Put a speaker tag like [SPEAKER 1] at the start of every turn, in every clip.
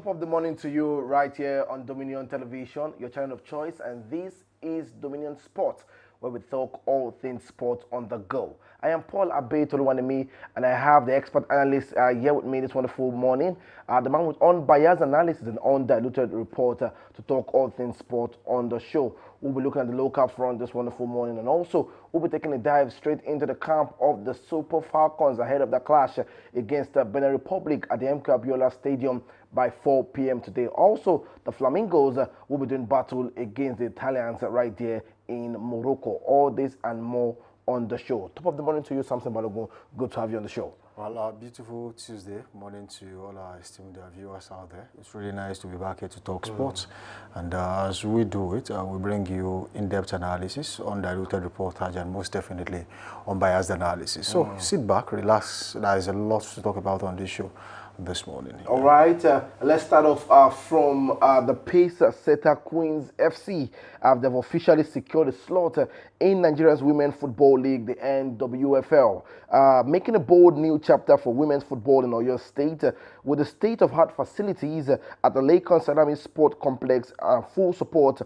[SPEAKER 1] Top of the morning to you right here on Dominion Television, your channel of choice, and this is Dominion Sport, where we talk all things sport on the go. I am Paul Abe Toluwanimi, and I have the expert analyst here with me this wonderful morning, the man with unbiased analysis and undiluted report to talk all things sport on the show. We'll be looking at the local front this wonderful morning, and also we'll be taking a dive straight into the camp of the Super Falcons ahead of the clash against the Benin Republic at the MK Abiola Stadium by 4 p.m. today. Also, the Flamingos will be doing battle against the Italians right there in Morocco. All this and more on the show. Top of the morning to you, Samson Balogun. Good to have you on the show.
[SPEAKER 2] Well, beautiful Tuesday morning to all our esteemed viewers out there. It's really nice to be back here to talk sports. And as we do it, we bring you in-depth analysis, undiluted reportage, and most definitely unbiased analysis. So sit back, relax. There is a lot to talk about on this show this morning.
[SPEAKER 1] All right, let's start off from the pace setter Queens FC. They've officially secured a slot in Nigeria's Women's Football League, the NWFL, making a bold new chapter for women's football in Oyo State with the state-of-art facilities at the Lakon Salami Sport Complex and full support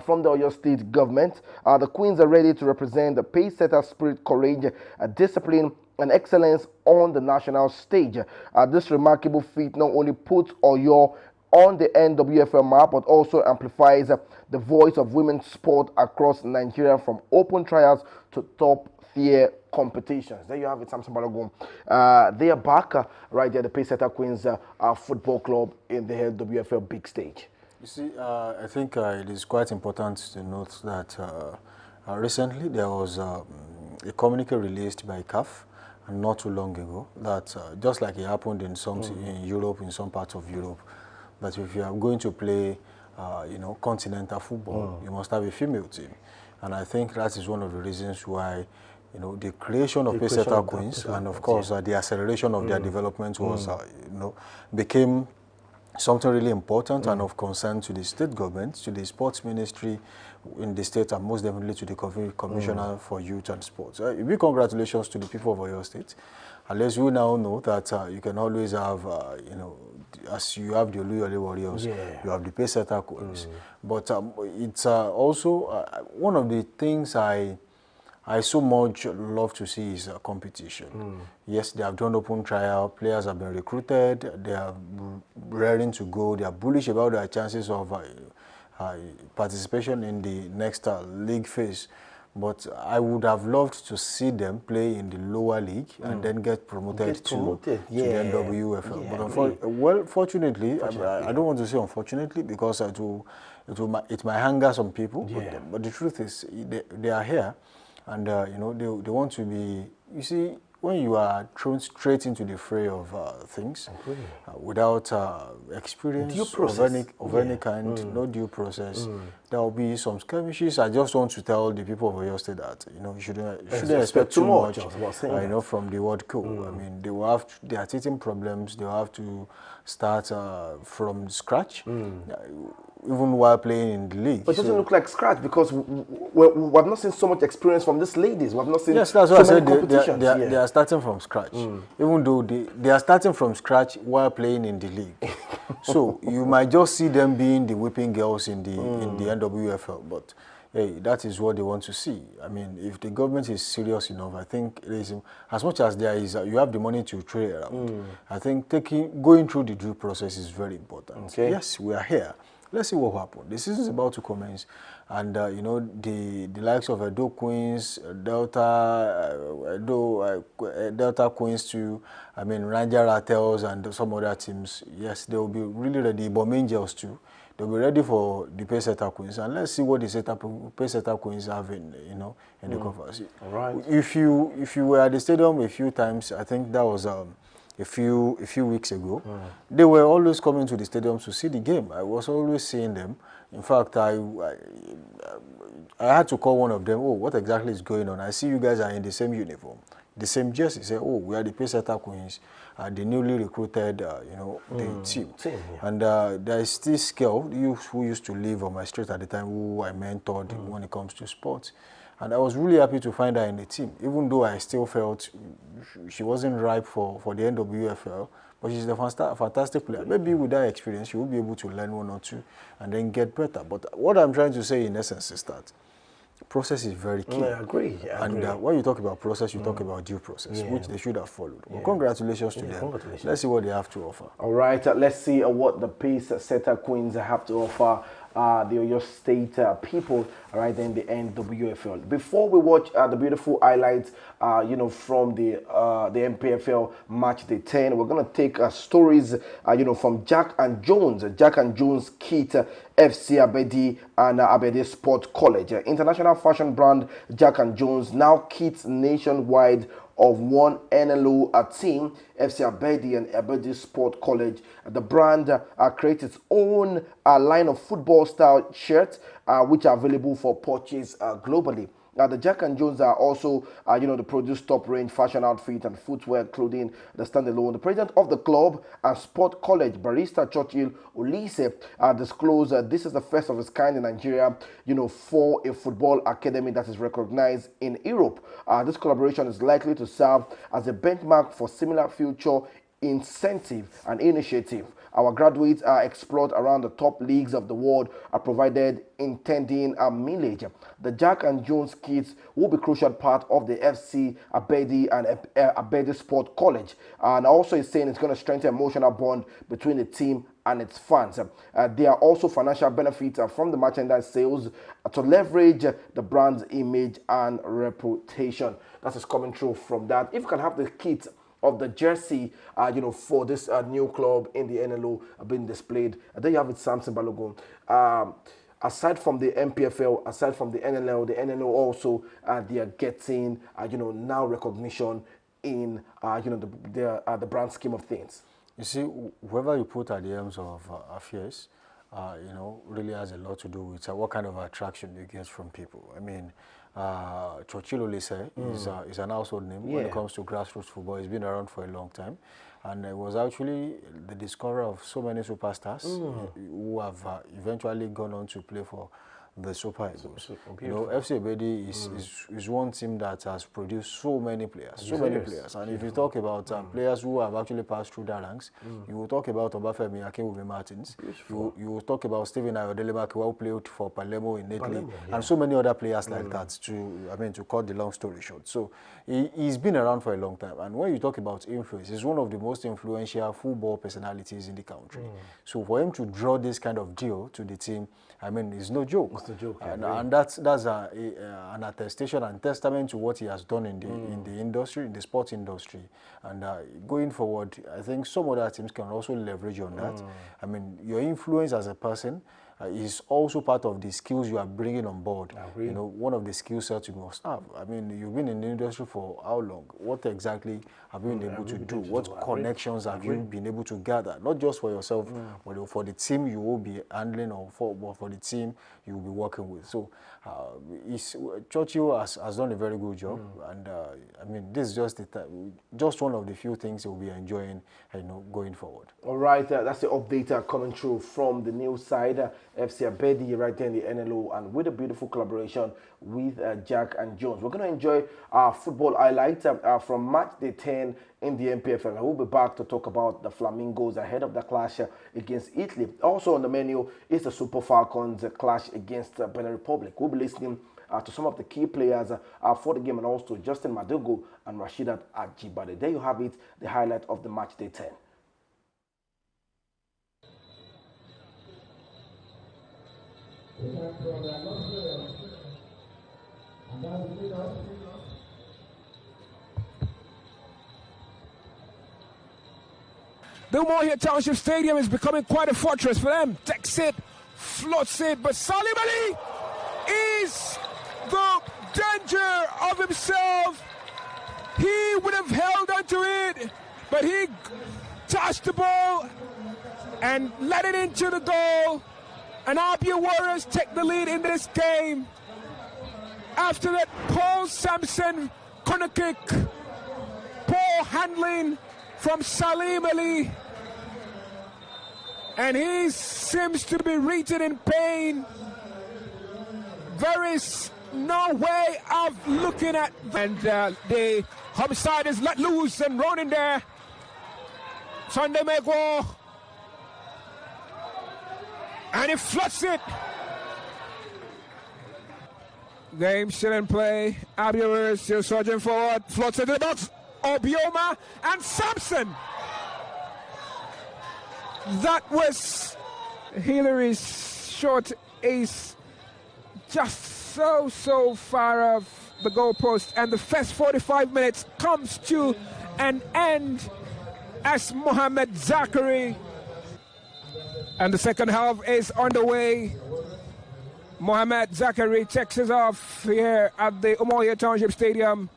[SPEAKER 1] from the Oyo State government. The Queens are ready to represent the pace setter spirit, courage, discipline, and excellence on the national stage. This remarkable feat not only puts Oyo on the NWFL map, but also amplifies the voice of women's sport across Nigeria from open trials to top-tier competitions. There you have it, Samson Balogun. They are back right there, the Pacesetter Queens Football Club in the NWFL big stage.
[SPEAKER 2] You see, I think it is quite important to note that recently there was a communique released by CAF not too long ago that just like it happened in some in Europe, in some parts of Europe, that if you are going to play, continental football, you must have a female team, and I think that is one of the reasons why, the creation of Pacesetter Queens and of course the acceleration of their development was, became something really important and of concern to the state government, to the sports ministry in the state, and most definitely to the Commissioner for Youth and Sports. Big congratulations to the people of Oyo State. Unless you now know that you can always have, as you have the Oluyole Warriors, you have the Pacesetter Queens. But it's also one of the things I so much love to see is competition. Yes, they have done open trial, players have been recruited, they are raring to go, they are bullish about their chances of participation in the next league phase. But I would have loved to see them play in the lower league and then get promoted to the NWFL. But fortunately, I don't want to say unfortunately, because it might anger some people, but the truth is they are here. And, they want to be, you see, when you are thrown straight into the fray of things without experience of any kind, no due process, there will be some skirmishes. I just want to tell the people of Oyo State that, you shouldn't expect too much, from the World Cup. I mean, they are teething problems. They will have to start from scratch. Even while playing in the league.
[SPEAKER 1] But it doesn't look like scratch because we've not seen so much experience from these ladies. We've not seen
[SPEAKER 2] that's what I said. They are starting from scratch. Even though they are starting from scratch while playing in the league. So you might just see them being the whipping girls in the NWFL. But hey, that is what they want to see. I mean, if the government is serious enough, I think it is, as much as there is, you have the money to trade around. I think going through the due process is very important. Okay. Yes, we are here. Let's see what happens. The season is about to commence, and the likes of Edo Queens, Delta Queens too. I mean, Ranger Ratels and some other teams. Yes, they will be really ready. Bomb Angels too. They'll be ready for the Pacesetter Queens, and let's see what the Pacesetter Queens have in the conference.
[SPEAKER 1] All right.
[SPEAKER 2] If you were at the stadium a few times, I think that was a few weeks ago, they were always coming to the stadium to see the game. I was always seeing them. In fact, I had to call one of them. Oh, what exactly is going on? I see you guys are in the same uniform, the same jersey. Say, oh, we are the Pacesetter Queens, the newly recruited, the team. And there is this girl who used to live on my street at the time, who I mentored when it comes to sports. And I was really happy to find her in the team, even though I still felt she wasn't ripe for the NWFL. But she's a fantastic player. Maybe with that experience, she will be able to learn one or two and then get better. But what I'm trying to say in essence is that process is very key.
[SPEAKER 1] I agree.
[SPEAKER 2] And when you talk about process, you talk about due process, which they should have followed. Well, congratulations to them. Congratulations. Let's see what they have to offer.
[SPEAKER 1] All right, let's see what the Pace Setter Queens have to offer the Oyo State people right in the NWFL. Before we watch the beautiful highlights, from the MPFL match day 10, we're gonna take stories, from Jack and Jones Kit, FC Abedi and Abedi Sport College. International fashion brand Jack and Jones now kits nationwide of one NLO team, FC Abedi and Abedi Sport College. The brand creates its own line of football-style shirts, which are available for purchase globally. Now, the Jack and Jones are also, they produce top-range fashion outfit and footwear, clothing, the standalone. The president of the club and Sport College, Barrister Churchill Olise, disclosed this is the first of its kind in Nigeria, for a football academy that is recognized in Europe. This collaboration is likely to serve as a benchmark for similar future incentive and initiative. Our graduates are explored around the top leagues of the world, are provided intending a millage. The Jack and Jones kits will be a crucial part of the FC Abedi and Abedi Sport College. And also is saying it's going to strengthen emotional bond between the team and its fans. There are also financial benefits from the merchandise sales to leverage the brand's image and reputation. That is coming through from that. If you can have the kit of the jersey, for this new club in the NLO being displayed. There you have it, Samson Balogun. Aside from the MPFL, aside from the NLO also, they are getting, now recognition in, the brand scheme of things.
[SPEAKER 2] You see, whoever you put at the helms of affairs, really has a lot to do with what kind of attraction you get from people. I mean, Churchill Olise is an household name when it comes to grassroots football. He's been around for a long time. And it was actually the discoverer of so many superstars who have eventually gone on to play for the Super Eagles. FC Abedi is one team that has produced so many players, And if you talk about players who have actually passed through their ranks, you will talk about Obafemi Akinwumi Martins. You will talk about Stephen Ayodelema, who played for Palermo in Italy, and so many other players like that. To cut the long story short, so he's been around for a long time. And when you talk about influence, he's one of the most influential football personalities in the country. So for him to draw this kind of deal to the team, I mean, it's no joke. It's no joke. And that's an attestation and testament to what he has done in the industry, in the sports industry. And going forward, I think some other teams can also leverage on that. I mean, your influence as a person is also part of the skills you are bringing on board. One of the skill sets you must have. I mean, you've been in the industry for how long? What exactly have you been able to do? What connections have you been able to gather? Not just for yourself, but for the team you will be handling, or for the team you will be working with. So, Churchill has done a very good job, and I mean, this is just one of the few things you'll be enjoying, going forward.
[SPEAKER 1] All right, that's the update coming through from the news side. FC Abedi right there in the NLO, and with a beautiful collaboration with Jack and Jones. We're going to enjoy our football highlights from match day 10 in the MPFL. I will be back to talk about the Flamingos ahead of the clash against Italy. Also on the menu is the Super Falcons clash against Benin Republic. We'll be listening to some of the key players for the game, and also Justin Madugu and Rashidat Ajibade. There you have it, the highlight of the match day 10.
[SPEAKER 3] The Moorhead Township Stadium is becoming quite a fortress for them. Takes it, floats it, but Salim Ali is the danger of himself. He would have held onto it, but he touched the ball and let it into the goal. And Abia Warriors take the lead in this game. After that, Paul Sampson corner kick, poor handling from Salim Ali, and he seems to be written in pain. Very no way of looking at. And the homicide is let loose and running there. Sunday Mego. And he fluts it. Game still in play. Abiur still surging forward. Floats into the box. Obioma and Sampson. That was Hillary's short ace. Just so far off the goalpost. And the first 45 minutes comes to an end as Mohamed Zachary. And the second half is underway. Mohamed Zachary takes us off here at the Umuahia Township Stadium.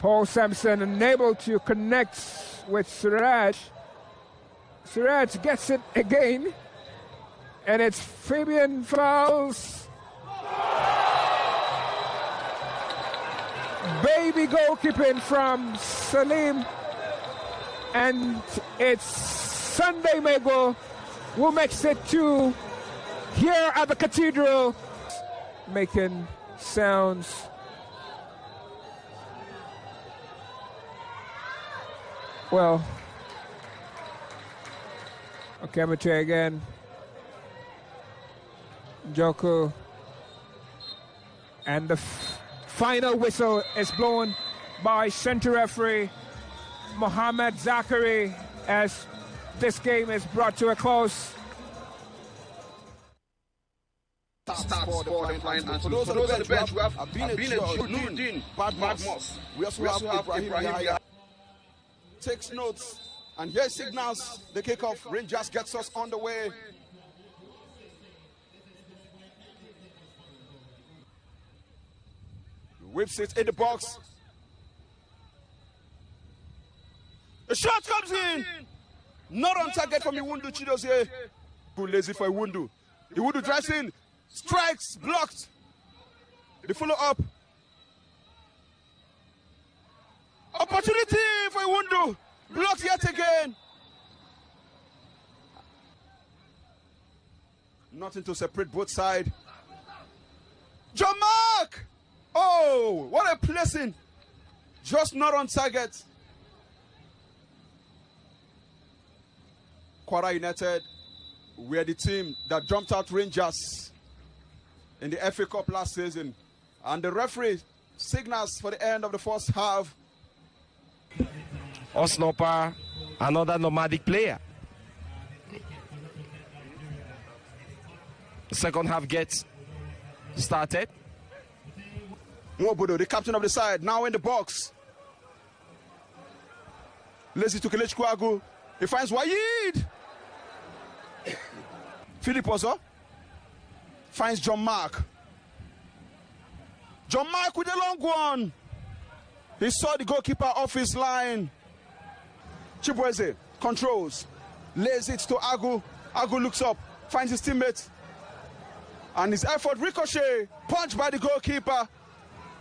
[SPEAKER 3] Paul Sampson unable to connect with Suraj. Suraj gets it again. And it's Fabian Fowles. Baby goalkeeping from Salim. And it's Sunday Mego who makes it to here at the Cathedral. Making sounds. Well, okay, I'm going to try again. Joko. And the final whistle is blown by center referee Mohamed Zachary as this game is brought to a close.
[SPEAKER 4] For those on the bench, we have Nuruddin Badmus. We also have Ibrahim Yahya. Takes notes, and here signals the kickoff. Rangers gets us on the way. Whips it in the box. The shot comes in. Not on target from Iwundu Chidozie. Too lazy for Iwundu. Iwundu drives in. Strikes. Blocked. The follow-up. Opportunity for Iwundu. Blocked yet again. Nothing to separate both sides. John Mark! Oh, what a placing. Just not on target. Kwara United were the team that jumped out Rangers in the FA Cup last season. And the referee signals for the end of the first half.
[SPEAKER 5] Osnopa, another nomadic player. The second half gets started.
[SPEAKER 4] Nwobodo, the captain of the side, now in the box. Lazy to Kelechi Kouagu. He finds Wayid. Philip Ozo finds John Mark. John Mark with a long one. He saw the goalkeeper off his line. Chibueze controls. Lays it to Agu. Agu looks up, finds his teammate. And his effort ricochet, punched by the goalkeeper.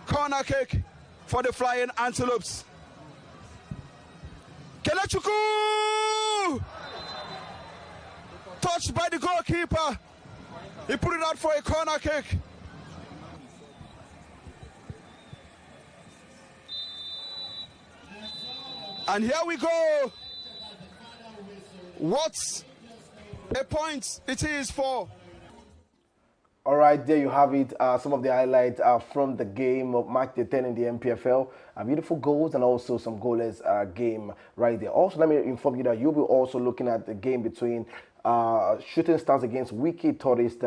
[SPEAKER 4] Corner kick for the Flying Antelopes. Kelechuku! Touched by the goalkeeper. He put it out for a corner kick. And here we go. What a point it is for.
[SPEAKER 1] All right, there you have it. Some of the highlights from the game of match day 10 in the MPFL. Beautiful goals and also some goalless game right there. Also, let me inform you that you'll be also looking at the game between Shooting Stars against Wiki Tourist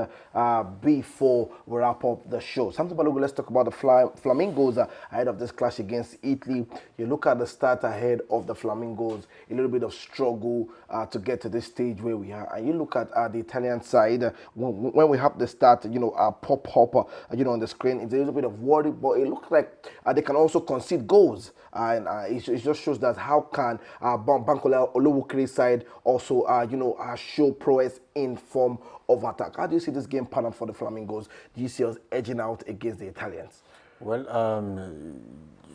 [SPEAKER 1] before we wrap up the show. Something Balogun, let's talk about the Flamingos ahead of this clash against Italy. You look at the start ahead of the Flamingos, a little bit of struggle to get to this stage where we are. And you look at the Italian side, when we have the start, pop up, on the screen, it's a little bit of worry, but it looks like they can also concede goals. And it just shows that how can Bankola Olowokere side also, show prowess in form of attack. How do you see this game pattern for the Flamingos? Do you see us edging out against the Italians?
[SPEAKER 2] Well,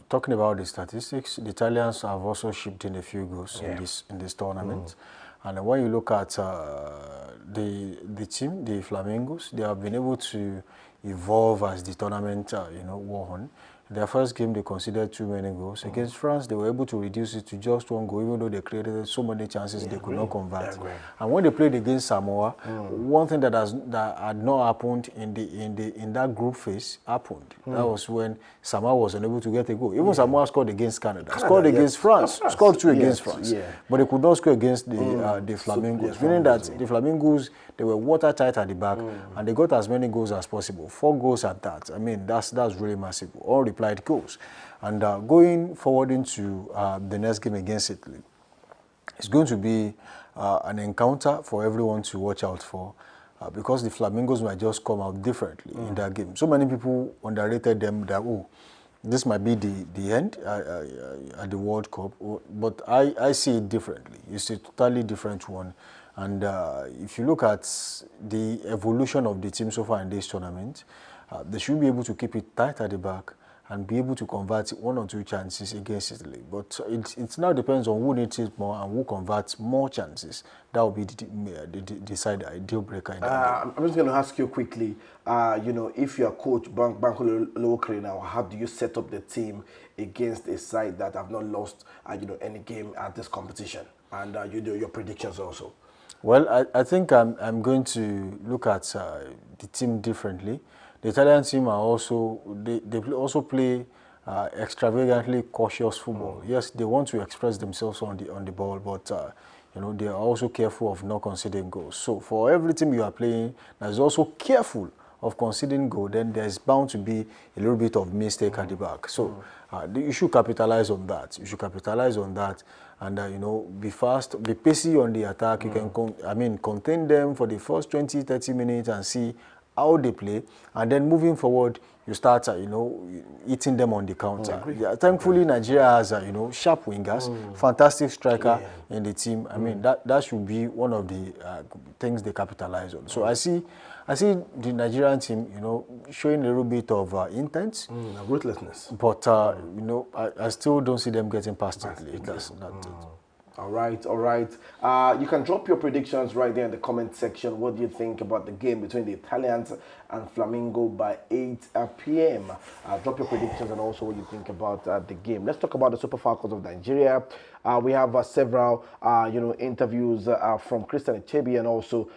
[SPEAKER 2] talking about the statistics, the Italians have also shipped in a few goals in this tournament. And when you look at the team, the Flamingos, they have been able to evolve as the tournament wore on. Their first game, they conceded too many goals. Against France, they were able to reduce it to just 1 goal, even though they created so many chances they could not convert. And when they played against Samoa, one thing that had not happened in that group phase happened. That was when Samoa was unable to get a goal. Even Samoa scored against Canada, scored against France, scored 2 against France, but they could not score against the Flamingos, meaning that the Flamingos, they were watertight at the back, and they got as many goals as possible. 4 goals at that. I mean, that's really massive. All replied goals. And going forward into the next game against Italy, it's going to be an encounter for everyone to watch out for, because the Flamingos might just come out differently in that game. So many people underrated them that, oh, this might be the end at the World Cup, but I see it differently. It's a totally different one. And if you look at the evolution of the team so far in this tournament, they should be able to keep it tight at the back and be able to convert 1 or 2 chances against Italy. But it now depends on who needs it more and who converts more chances. That will be the deal breaker in that game.
[SPEAKER 1] I'm just going to ask you quickly, if you're coach Banko Lowokere now, how do you set up the team against a side that have not lost any game at this competition? And you do your predictions also.
[SPEAKER 2] Well, I think I'm going to look at the team differently. The Italian team are also they also play extravagantly cautious football. Yes, they want to express themselves on the ball, but they are also careful of not conceding goals. So for every team you are playing that is also careful of conceding goal, then there's bound to be a little bit of mistake at the back. So you should capitalize on that. You should capitalize on that, and be fast, be pacey on the attack. You can contain them for the first 20-30 minutes and see how they play, and then moving forward, you start, eating them on the counter. Thankfully, Nigeria has, sharp wingers, fantastic striker in the team. I mean, that should be one of the things they capitalize on. So I see the Nigerian team, showing a little bit of intent,
[SPEAKER 1] ruthlessness.
[SPEAKER 2] But I still don't see them getting past Italy. That's not it.
[SPEAKER 1] All right. You can drop your predictions right there in the comment section. What do you think about the game between the Italians and Flamingo by 8 p.m.? Drop your predictions and also what you think about the game. Let's talk about the Super Falcons of Nigeria. We have several, interviews from Christian Echebi and also,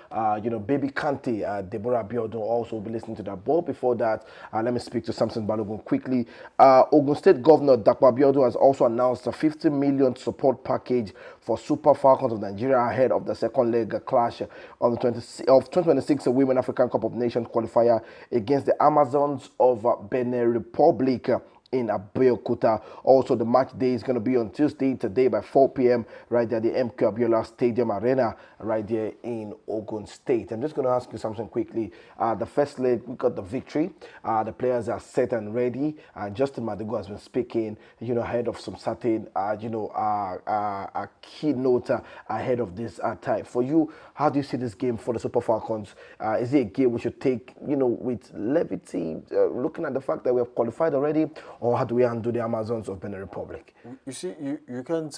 [SPEAKER 1] Baby Kante, Deborah Abiodun also will be listening to that. But before that, let me speak to Samson Balogun quickly. Ogun State Governor Dapo Abiodun has also announced a 50 million support package for Super Falcons of Nigeria ahead of the second leg clash on the 2026 Women African Cup of Nations qualifier against the Amazons of Benin Republic in Abeokuta. Also, the match day is going to be on Tuesday, today by 4 p.m. right there at the MQ Abiola Stadium Arena, right there in Ogun State. I'm just going to ask you something quickly. The first leg, we got the victory. The players are set and ready. Justin Madigo has been speaking, ahead of some certain, a keynote ahead of this time. For you, how do you see this game for the Super Falcons? Is it a game we should take, with levity, looking at the fact that we have qualified already? Or how do we undo the Amazons of Benin Republic?
[SPEAKER 2] You see, you can't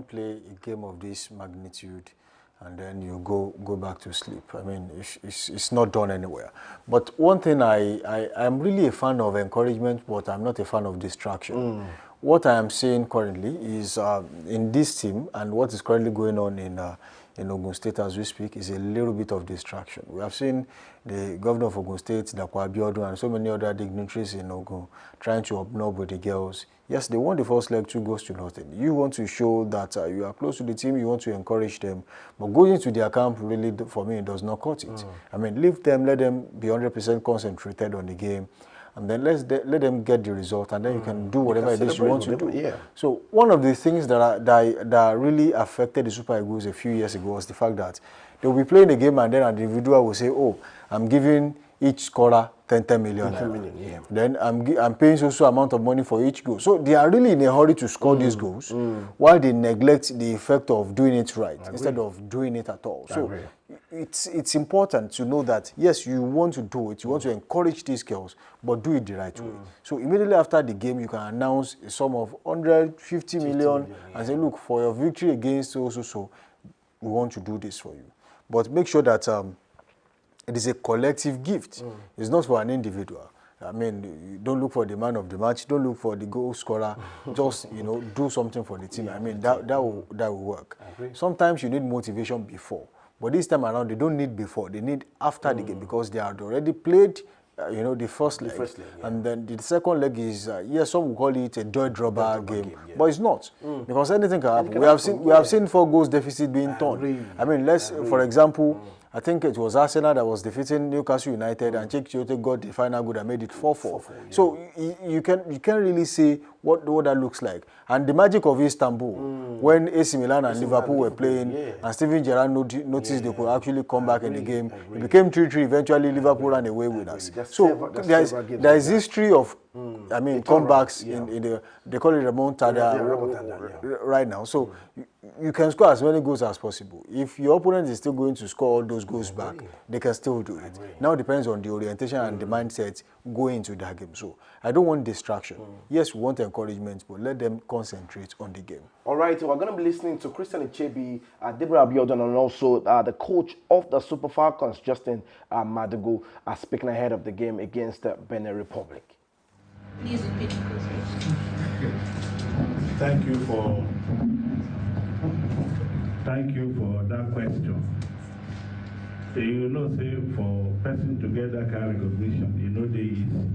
[SPEAKER 2] play a game of this magnitude and then you go back to sleep. I mean, it's not done anywhere. But one thing I'm really a fan of encouragement, but I'm not a fan of distraction. What I am saying currently is in this team and what is currently going on in Ogun State as we speak is a little bit of distraction. We have seen the governor of Ogun State, Dapo Abiodun, and so many other dignitaries in Ogun trying to obnob with the girls. Yes, they won the first leg 2-0. You want to show that you are close to the team, you want to encourage them, but going to their camp really, for me, does not cut it. I mean, leave them, let them be 100% concentrated on the game, and then let them get the result, and then you can do whatever it is you want to do.
[SPEAKER 1] Yeah.
[SPEAKER 2] So one of the things that really affected the Super Eagles a few years ago was the fact that they will be playing the game and then an individual will say, oh, I'm giving each scorer 10 million. 10 million, yeah. Then I'm paying so amount of money for each goal. So they are really in a hurry to score these goals while they neglect the effect of doing it right instead of doing it at all. So it's important to know that, yes, you want to do it, you want to encourage these girls, but do it the right way. So immediately after the game, you can announce a sum of 150 million and say, look, for your victory against so, we want to do this for you. But make sure that it is a collective gift. It's not for an individual. I mean, you don't look for the man of the match, don't look for the goal scorer, just, do something for the team. I mean, that will work. Sometimes you need motivation before, but this time around, they don't need before, they need after the game, because they had already played, the first leg. And then the second leg is, yes, some will call it a joy-dropper game, but it's not, because anything can happen. We have seen 4 goals deficit being turned. I mean, for example, I think it was Arsenal that was defeating Newcastle United, and Cheick Tiote got the final goal and made it 4-4. So you can't really say what that looks like. And the magic of Istanbul, when AC Milan and Liverpool were playing, and Steven Gerrard noticed they could actually come back in the game. It became 3-3. Eventually, Liverpool ran away with us. So there is history of, comebacks in they call it remontada right now. So you can score as many goals as possible. If your opponent is still going to score all those goals back, they can still do it. Now it depends on the orientation and the mindset going into that game. So I don't want distraction. Yes, we want encouragement, but let them concentrate on the game. All
[SPEAKER 1] right, we're going to be listening to Christian Ichebi, Deborah Abiodun, and also the coach of the Super Falcons, Justin Madugu, speaking ahead of the game against Benin Republic.
[SPEAKER 6] Please repeat the question.
[SPEAKER 7] Thank you for that question. Say for person to get that kind of recognition, they easy.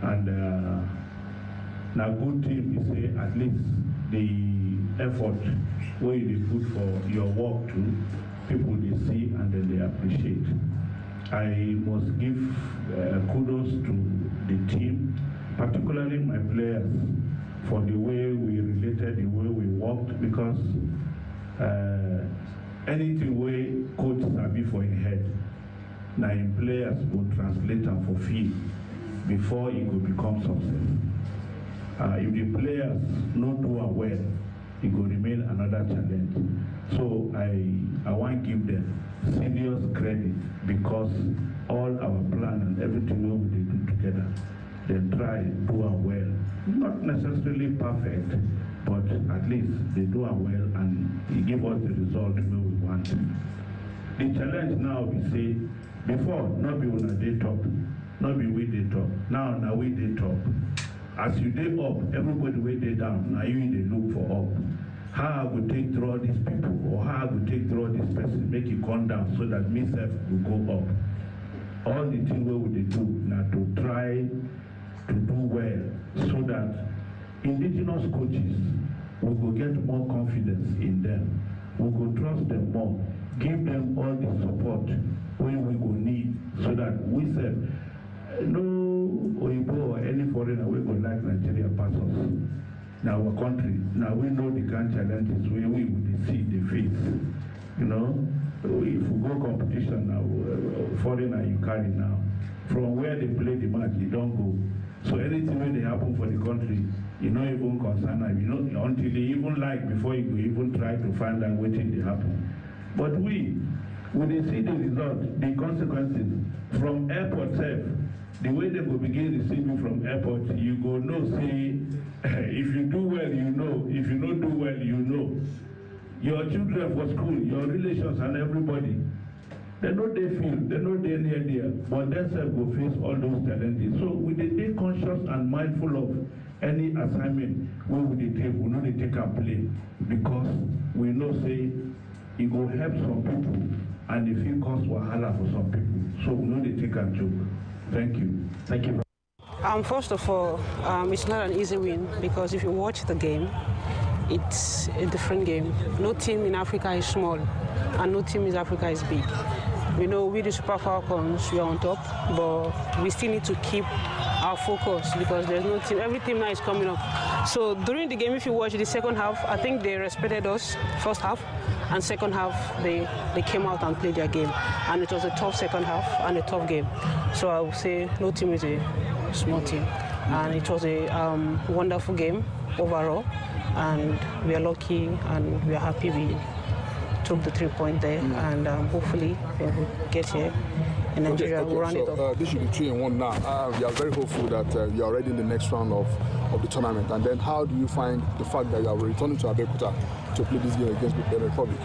[SPEAKER 7] And now good team, you say at least the effort where you put for your work to people they see and then they appreciate. I must give kudos to the team, particularly my players, for the way we related, the way we worked, because anything way coach sabi for in head, now in players will translate them for field before it will become success. If the players not do well, it will remain another challenge. So I want to give them serious credit, because all our plan and everything we do together, they try do well. Not necessarily perfect, but at least they do well and they give us the result we want. The challenge now we say, before, not be on a day top, not be we day top. Now we day top. As you day up, everybody way day down. Now you they look for up. How I would take draw these people, or how I would take draw this person, make it come down so that myself will go up. All the things we would do now to try to do well, so that indigenous coaches will get more confidence in them. We will trust them more, give them all the support when we will need, so that we say, no Oyibo or any foreigner we go like Nigeria pass us. Now our country, now we know the kind of challenges we will see the face. If we go competition now, foreigner you carry now, from where they play the match, you don't go. So anything when they happen for the country, you not even concern them, until they even like before you even try to find out what thing they happen. But when they see the result, the consequences from airport self, the way they will begin receiving from airport, you go say, if you do well, you know. If you don't do well, you know. Your children for school, your relations and everybody, they know they feel, they know they're near there, but themselves will face all those challenges. So we stay conscious and mindful of any assignment where we take, we know they take and play, because we know say it will help some people and if it cause wahala for some people. So we know they take and joke. Thank you.
[SPEAKER 8] Thank you. First of all, it's not an easy win, because if you watch the game, it's a different game. No team in Africa is small, and no team in Africa is big. We know we the Super Falcons, we are on top, but we still need to keep our focus, because there's no team. Every team now is coming up. So during the game, if you watch the second half, I think they respected us first half, and second half they came out and played their game. And it was a tough second half and a tough game. So I would say no team is a small team. And it was a wonderful game overall. And we are lucky and we are happy we took the 3 point there, and hopefully we'll get here. And Nigeria will run it up.
[SPEAKER 9] This should be 3-1 now. We are very hopeful that you are already in the next round of the tournament. And then how do you find the fact that you are returning to Abeokuta to play this game against the Benin Republic?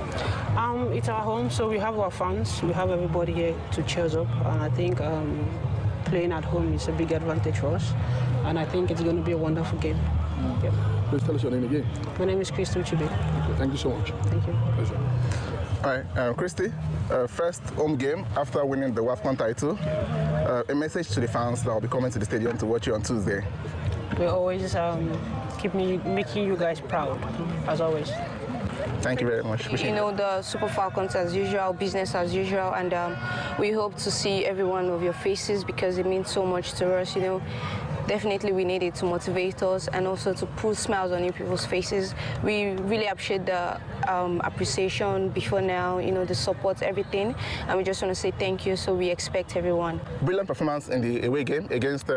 [SPEAKER 8] It's our home, so we have our fans. We have everybody here to cheer us up. And I think playing at home is a big advantage for us. And I think it's going to be a wonderful game. Yeah.
[SPEAKER 9] Please tell us your name again.
[SPEAKER 8] My name is Christy Uchibe.
[SPEAKER 9] Okay, thank you so much.
[SPEAKER 8] Thank you.
[SPEAKER 9] Pleasure.
[SPEAKER 10] Hi, Christy. First home game after winning the WAFCON title. A message to the fans that will be coming to the stadium to watch you on Tuesday.
[SPEAKER 8] We always making you guys proud, as always.
[SPEAKER 10] Thank you very much.
[SPEAKER 11] You know, the Super Falcons as usual, business as usual, and we hope to see every one of your faces because it means so much to us, you know. Definitely we need it to motivate us and also to put smiles on your people's faces. We really appreciate the appreciation before now, you know, the support, everything, and we just want to say thank you, so we expect everyone.
[SPEAKER 10] Brilliant performance in the away game against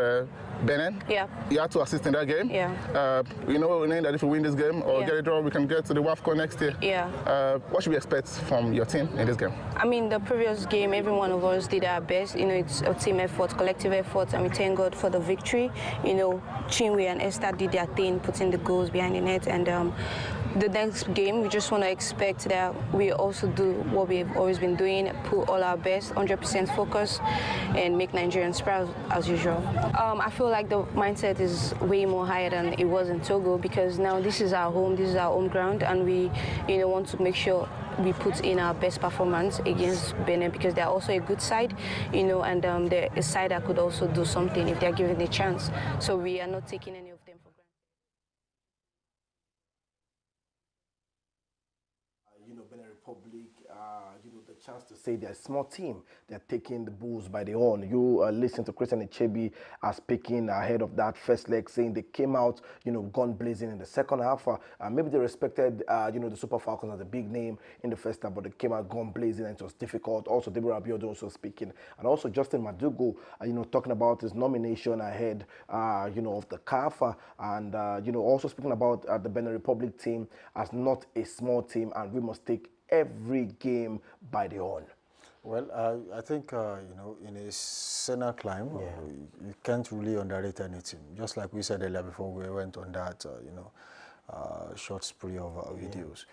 [SPEAKER 10] Benin.
[SPEAKER 11] Yeah.
[SPEAKER 10] You had to assist in that game.
[SPEAKER 11] Yeah.
[SPEAKER 10] We know that if we win this game or get a draw, we can get to the WAFCON next year.
[SPEAKER 11] Yeah.
[SPEAKER 10] What should we expect from your team in this game?
[SPEAKER 11] I mean, the previous game, every one of us did our best. You know, it's a team effort, collective effort, and we thank God for the victory. You know, Chinwe and Esther did their thing, putting the goals behind the net, and the next game, we just want to expect that we also do what we've always been doing, put all our best, 100% focus, and make Nigerians proud as usual. I feel like the mindset is way more higher than it was in Togo because now this is our home, this is our home ground, and we, you know, want to make sure we put in our best performance against Benin because they're also a good side, you know, and they're a side that could also do something if they're given the chance. So we are not taking any of them for granted.
[SPEAKER 1] You know, Benin Republic, you know, the chance to say they're a small team. They're taking the Bulls by the horn. You listen to Christian Echebi speaking ahead of that first leg, saying they came out, you know, gun blazing in the second half. Maybe they respected, you know, the Super Falcons as a big name in the first half, but they came out gun blazing and it was difficult. Also, Deborah Abiodun also speaking, and also Justin Madugu, you know, talking about his nomination ahead, you know, of the CAF, and you know, also speaking about the Benin Republic team as not a small team, and we must take every game by the horn.
[SPEAKER 2] Well, I think, you know, in a Senna climb, you can't really underrate any team. Just like we said earlier before we went on that, you know, short spree of videos.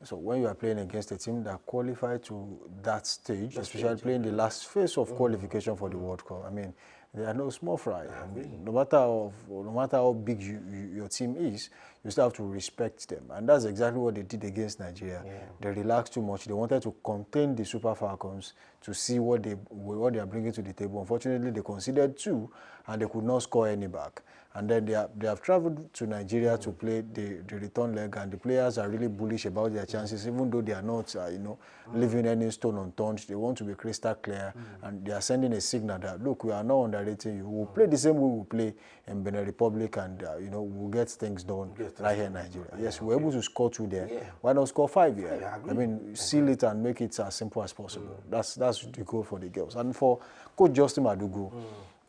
[SPEAKER 2] So when you are playing against a team that qualified to that stage, especially playing the last phase of qualification for the World Cup, I mean, they are no small fry. I mean, no matter how big your team is, you still have to respect them. And that's exactly what they did against Nigeria. They relaxed too much. They wanted to contain the Super Falcons to see what they are bringing to the table. Unfortunately, they conceded 2, and they could not score any back. And then they have traveled to Nigeria to play the return leg, and the players are really bullish about their chances, even though they are not, you know, leaving any stone unturned. They want to be crystal clear, and they are sending a signal that, look, we are not underrating you. We'll play the same way we play in Benin Republic, and, you know, we'll get things done right here in Nigeria. Yes, we're able to score 2 there. Why not score 5 here? I mean, seal it and make it as simple as possible. That's the goal for the girls. And for Coach Justin Madugu,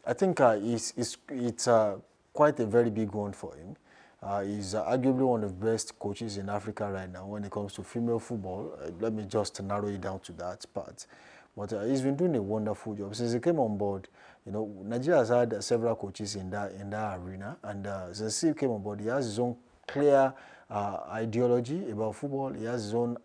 [SPEAKER 2] I think it's quite a very big one for him. He's arguably one of the best coaches in Africa right now when it comes to female football. Let me just narrow it down to that part. But he's been doing a wonderful job. Since he came on board, you know, Nigeria has had several coaches in that arena, and since he came on board, he has his own clear ideology about football. He has his own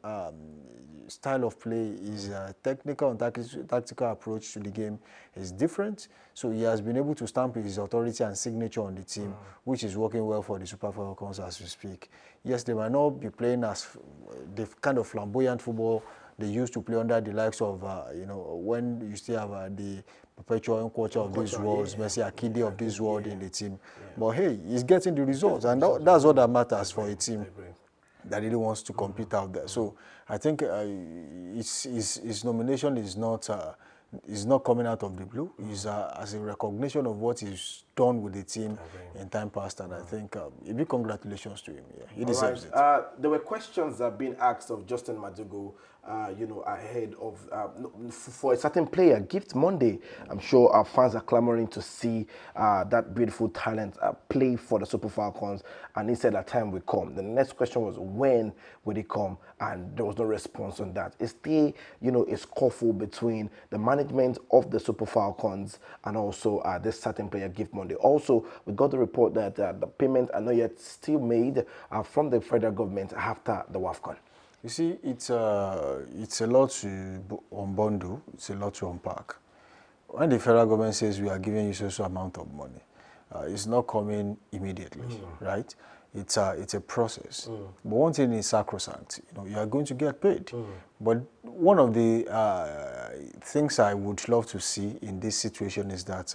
[SPEAKER 2] style of play. His technical and tactical approach to the game is different. So he has been able to stamp his authority and signature on the team, which is working well for the Super Falcons as we speak. Yes, they might not be playing as the kind of flamboyant football they used to play under the likes of, you know, when you still have the perpetual culture of these worlds, Messi Akide of this world in the team. But hey, he's getting the results, and that's what that matters for a team that really wants to compete out there. So I think his nomination is not coming out of the blue. It's as a recognition of what he's done done with the team in time past, and I think a big congratulations to him. Yeah, he deserves it.
[SPEAKER 1] There were questions that been asked of Justin Madugu, ahead of for a certain player, Gift Monday. I'm sure our fans are clamoring to see that beautiful talent play for the Super Falcons, and he said that time will come. The next question was, when will it come? And there was no response on that. It's still, a scuffle between the management of the Super Falcons and also this certain player, Gift Monday. Also, we got the report that the payments are not yet still made from the federal government after the WAFCON.
[SPEAKER 2] You see, it's a lot to unbundle. It's a lot to unpack. When the federal government says we are giving you so amount of money, it's not coming immediately, right? It's a process. But one thing is sacrosanct. You are going to get paid. But one of the things I would love to see in this situation is that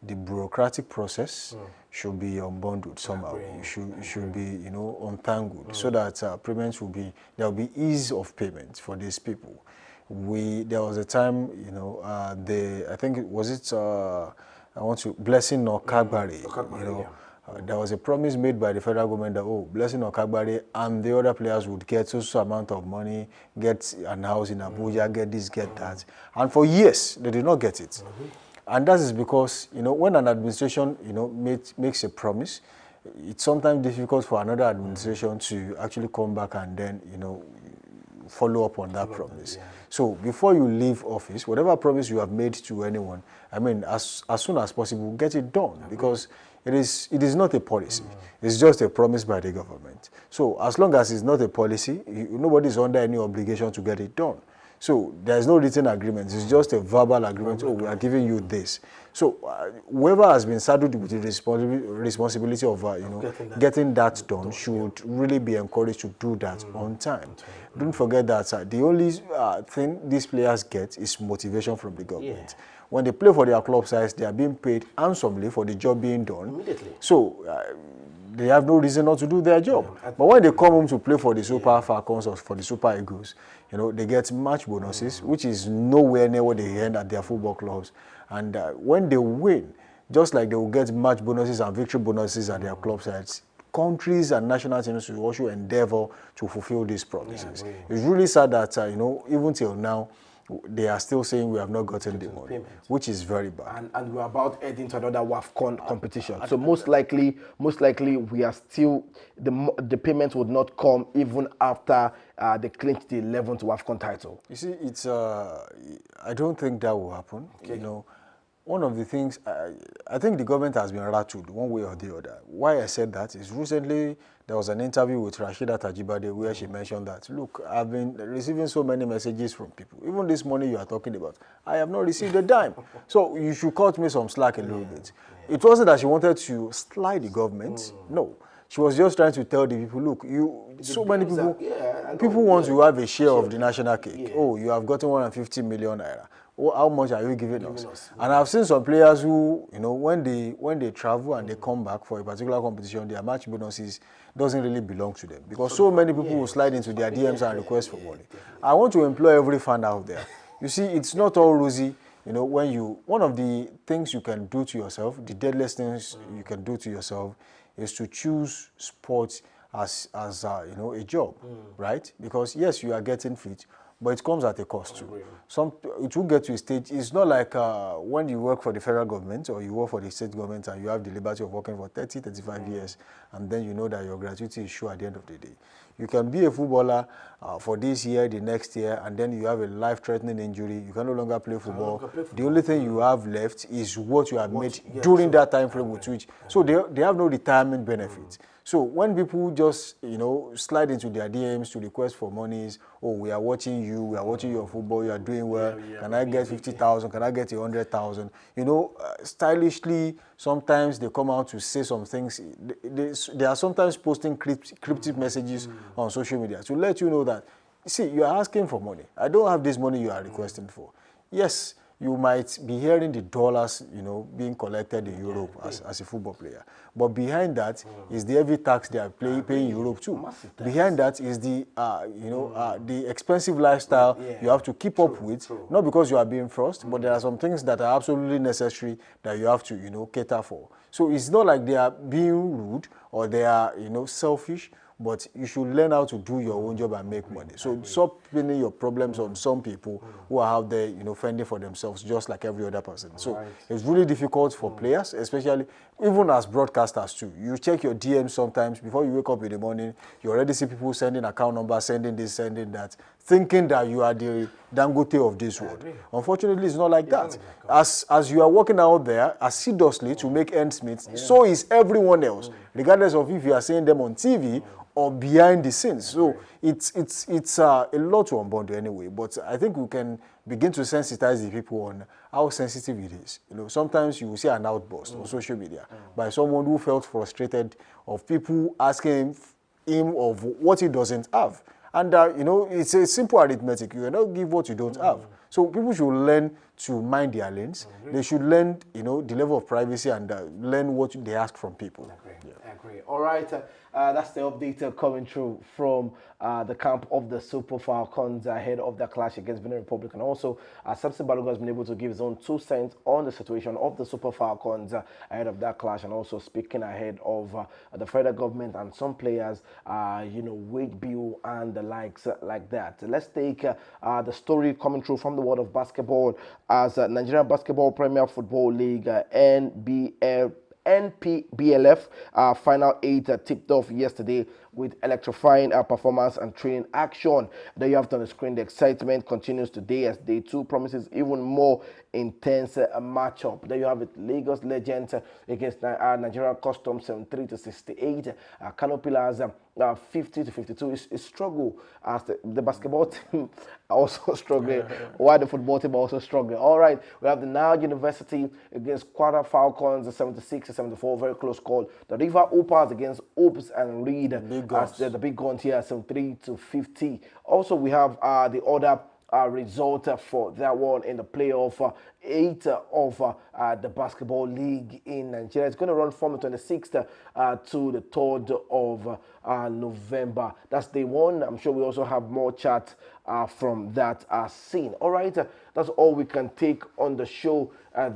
[SPEAKER 2] the bureaucratic process should be unbundled somehow. It should be, untangled, so that payments there will be ease of payment for these people. There was a time, I think Blessing Okagbare, there was a promise made by the federal government that, Blessing Okagbare and the other players would get so amount of money, get an house in Abuja, get this, get that. And for years, they did not get it. And that is because, when an administration, makes a promise, it's sometimes difficult for another administration to actually come back and then, follow up on that promise. So before you leave office, whatever promise you have made to anyone, as soon as possible, get it done, because it is not a policy. It's just a promise by the government. So as long as it's not a policy, nobody is under any obligation to get it done. So there's no written agreement. It's just a verbal agreement. We are giving you this. So whoever has been saddled with the responsibility of getting that done should really be encouraged to do that on time. Don't forget that the only thing these players get is motivation from the government. When they play for their club sides, they are being paid handsomely for the job being done.
[SPEAKER 1] Immediately.
[SPEAKER 2] So they have no reason not to do their job. But when they come home to play for the Super Falcons or for the Super Eagles, they get match bonuses, which is nowhere near what they earn at their football clubs. And when they win, just like they will get match bonuses and victory bonuses at their club sides, countries and national teams will also endeavor to fulfill these promises. It's really sad that, even till now, they are still saying we have not gotten the money, which is very bad.
[SPEAKER 1] And we're about heading to another WAFCON competition. So most likely we are still, the payment would not come even after they clinched the 11th WAFCON title.
[SPEAKER 2] You see, I don't think that will happen. Okay. One of the things, I think the government has been rattled one way or the other. Why I said that is recently there was an interview with Rashida Tajibade where she mentioned that, look, I've been receiving so many messages from people. Even this money you are talking about, I have not received a dime. So you should cut me some slack a little bit. It wasn't that she wanted to slide the government. No. She was just trying to tell the people, look, many people want to have a share of the national cake. Oh, you have gotten 150 million naira. How much are you giving us? And I've seen some players who, when they travel and they come back for a particular competition, their match bonuses doesn't really belong to them, because so many people will slide into their DMs and request for money. I want to employ every fan out there. You see, it's not all rosy. One of the things you can do to yourself, the deadliest things you can do to yourself, is to choose sports as a job, right? Because yes, you are getting fit, but it comes at a cost too. It will get to a stage. It's not like when you work for the federal government or you work for the state government and you have the liberty of working for 30, 35 years, and then you know that your gratuity is sure at the end of the day. You can be a footballer for this year, the next year, and then you have a life-threatening injury. You can no longer play football. The only thing you have left is what you have made during that time frame with which. So they have no retirement benefits. So when people just, slide into their DMs to request for monies, we are watching you, we are watching your football, you are doing well, can I get 50,000, can I get 100,000? Stylishly, sometimes they come out to say some things. They are sometimes posting cryptic messages on social media to let you know that, see, you are asking for money. I don't have this money you are requesting for. Yes, you might be hearing the dollars, being collected in Europe as a football player. But behind that is the heavy tax they are paying in Europe too. Behind that is the, the expensive lifestyle you have to keep up with, not because you are being forced, but there are some things that are absolutely necessary that you have to, cater for. So it's not like they are being rude or they are, selfish, but you should learn how to do your own job and make money. So stop pinning your problems on some people who are out there, fending for themselves just like every other person. So it's really difficult for players, especially even as broadcasters too. You check your DM sometimes before you wake up in the morning. You already see people sending account numbers, sending this, sending that, thinking that you are the Dangote of this world. Unfortunately, it's not like that. As you are working out there assiduously to make ends meet, so is everyone else, regardless of if you are seeing them on TV or behind the scenes. So it's a lot to unbundle anyway. But I think we can begin to sensitize the people on how sensitive it is. Sometimes you will see an outburst on social media by someone who felt frustrated of people asking him of what he doesn't have. And, it's a simple arithmetic. You cannot give what you don't have. So people should learn to mind their lanes. They should learn, the level of privacy and learn what they ask from people.
[SPEAKER 1] I agree. All right. That's the update coming through from the camp of the Super Falcons ahead of the clash against Benin Republic. And also, Samson Balogun has been able to give his own 2 cents on the situation of the Super Falcons ahead of that clash, and also speaking ahead of the federal government and some players, wage bill and the likes like that. Let's take the story coming through from the world of basketball as Nigerian Basketball Premier Football League, NPBLF Final 8 tipped off yesterday with electrifying performance and training action. There you have it on the screen. The excitement continues today as Day 2 promises even more intense matchup. There you have it. Lagos Legends against Nigerian Customs 73-68. Kano Pillars 50-52. It's a struggle as the basketball team are also struggling, while the football team are also struggling. All right, we have the Nile University against Kwara Falcons 76-74. Very close call. The River Opals against Oops and Reed. The big guns here 73-50. Also, we have the other result for that one in the playoff 8 of the basketball league in Nigeria. It's going to run from the 26th to the 3rd of November. That's Day 1. I'm sure we also have more chat from that scene. All right, that's all we can take on the show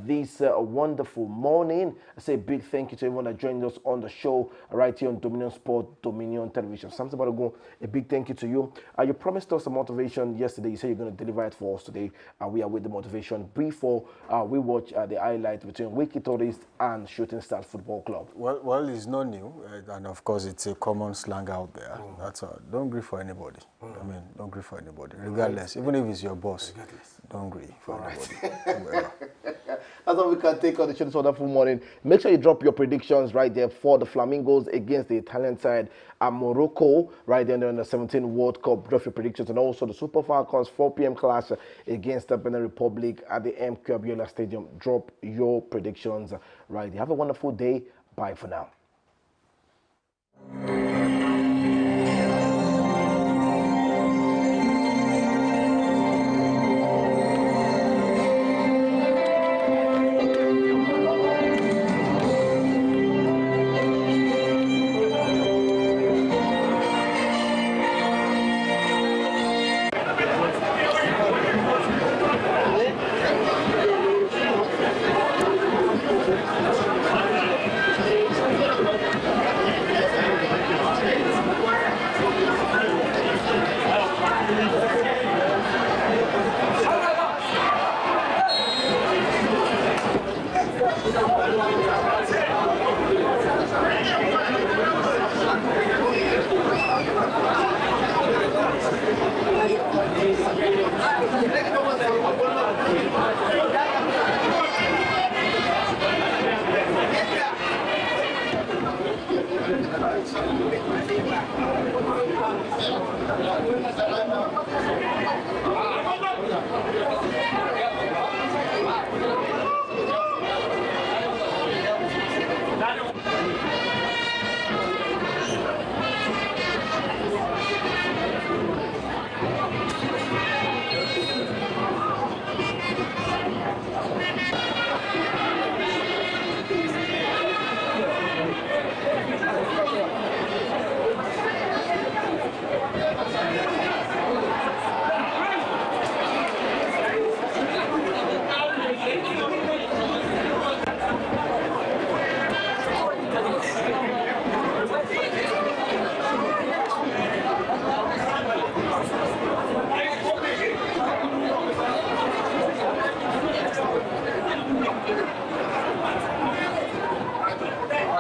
[SPEAKER 1] this wonderful morning. I say a big thank you to everyone that joined us on the show right here on Dominion Sport, Dominion Television. Samson Balogun, a big thank you to you. You promised us some motivation yesterday. You said you're going to deliver it for us today. We are with the motivation before we watch the highlight between Wiki Tourist and Shooting Stars Football Club.
[SPEAKER 2] Well, it's not new, and of course it's a common slang out there. That's don't grieve for anybody. I mean, don't grieve for anybody, regardless. Even if it's your boss, don't grieve for anybody.
[SPEAKER 1] That's all we can take on the show this wonderful morning. Make sure you drop your predictions right there for the Flamingos against the Italian side at Morocco, right there in the 17 World Cup. Drop your predictions, and also the Super Falcons 4 p.m. clash against the Benin Republic at the MQ Abiola Stadium. Drop your predictions right there. Have a wonderful day. Bye for now.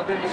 [SPEAKER 12] Thank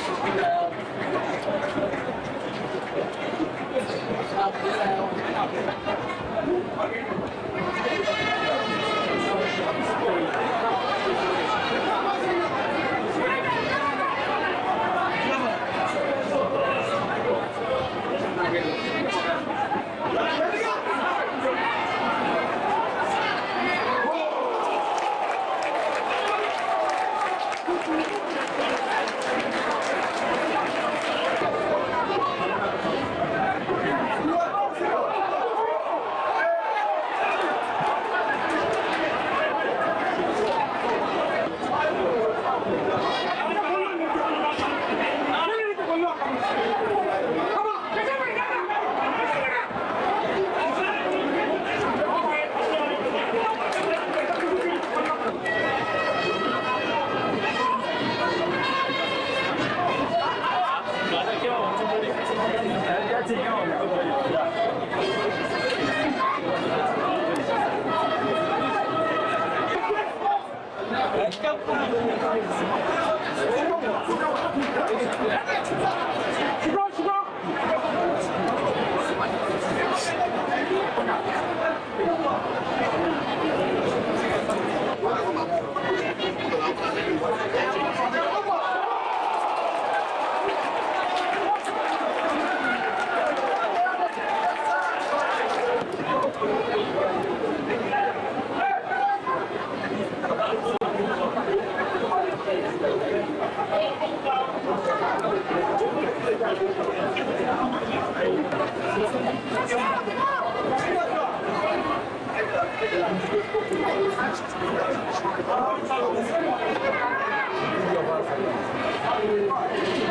[SPEAKER 12] you.